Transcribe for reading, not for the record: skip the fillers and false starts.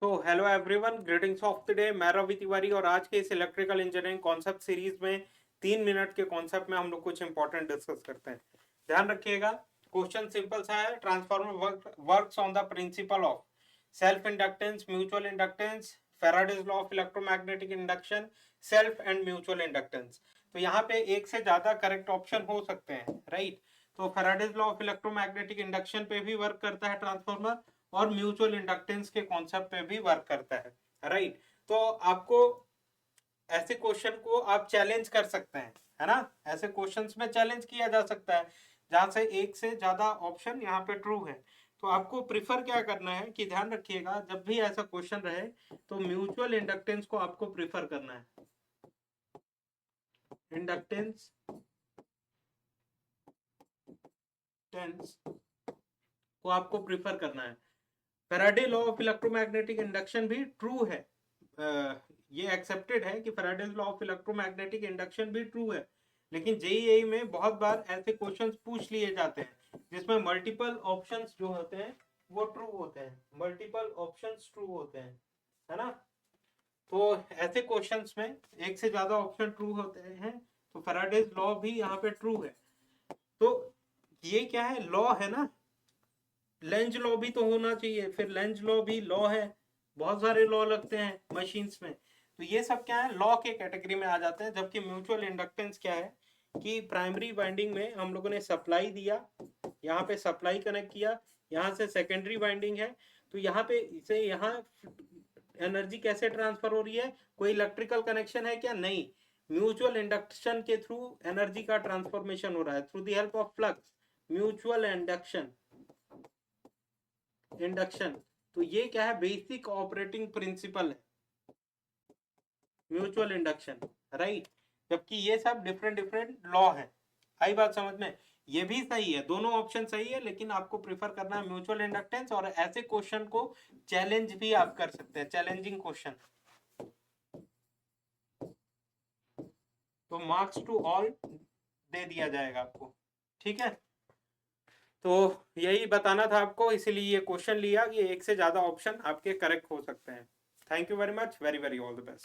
तो hello everyone, greetings of the day. मैं रवि तिवारी और आज के इस इलेक्ट्रिकल इंजीनियरिंग कॉन्सेप्ट सीरीज में 3 मिनट के कॉन्सेप्ट में हम लोग कुछ इंपॉर्टेंट डिस्कस करते हैं। ध्यान रखिएगा, क्वेश्चन सिंपल सा है। Transformer works on the principle of self inductance, mutual inductance, Faraday's law of electromagnetic induction, self and mutual inductance. तो यहाँ पे एक से ज्यादा करेक्ट ऑप्शन हो सकते हैं, राइट। तो Faraday's law of electromagnetic induction पे भी वर्क करता है ट्रांसफार्मर, और म्यूचुअल इंडक्टेंस के कॉन्सेप्ट पे भी वर्क करता है, राइट। तो आपको ऐसे क्वेश्चन को आप चैलेंज कर सकते हैं, है ना। ऐसे क्वेश्चंस में चैलेंज किया जा सकता है जहां से एक से ज्यादा ऑप्शन यहाँ पे ट्रू है। तो आपको प्रिफर क्या करना है कि ध्यान रखिएगा, जब भी ऐसा क्वेश्चन रहे तो म्यूचुअल इंडक्टेंस को आपको प्रिफर करना है। इंडक्टेंस टेंस को आपको प्रिफर करना है। Faraday law of electromagnetic induction भी ट्रू है। ये एक्सेप्टेड है कि Faraday's law of electromagnetic induction भी ट्रू है। लेकिन जेईई में बहुत बार ऐसे क्वेश्चंस पूछ लिए जाते हैं जिसमें मल्टीपल ऑप्शंस जो होते हैं वो ट्रू होते हैं, मल्टीपल ऑप्शंस ट्रू होते हैं, है ना। तो ऐसे क्वेश्चंस में एक से ज्यादा ऑप्शन ट्रू होते हैं, तो फैराडेज लॉ भी यहाँ पे ट्रू है। तो ये क्या है, लॉ है ना। लेंज लॉ भी तो होना चाहिए, फिर लेंज लॉ भी लॉ है। बहुत सारे लॉ लगते हैं मशीन्स में, तो ये सब क्या है, लॉ के कैटेगरी में आ जाते हैं। जबकि म्यूचुअल इंडक्टेंस क्या है कि प्राइमरी वाइंडिंग में हम लोगों ने सप्लाई दिया, यहाँ पे सप्लाई कनेक्ट किया, यहाँ से सेकेंडरी वाइंडिंग है, तो यहाँ पे इसे यहाँ एनर्जी कैसे ट्रांसफर हो रही है, कोई इलेक्ट्रिकल कनेक्शन है क्या, नहीं। म्यूचुअल इंडक्शन के थ्रू एनर्जी का ट्रांसफॉर्मेशन हो रहा है through the help of flux, mutual induction. Induction, तो ये क्या है, बेसिक ऑपरेटिंग प्रिंसिपल है म्यूचुअल इंडक्शन, राइट। जबकि ये सब डिफरेंट डिफरेंट लॉ है। आई बात समझ में। ये भी सही है, दोनों ऑप्शन सही है, लेकिन आपको प्रिफर करना है म्यूचुअल इंडक्टेंस। और ऐसे क्वेश्चन को चैलेंज भी आप कर सकते हैं, चैलेंजिंग क्वेश्चन। तो मार्क्स टू ऑल दे दिया जाएगा आपको, ठीक है। तो यही बताना था आपको, इसीलिए ये क्वेश्चन लिया कि एक से ज्यादा ऑप्शन आपके करेक्ट हो सकते हैं। Thank you very much, very very all the best.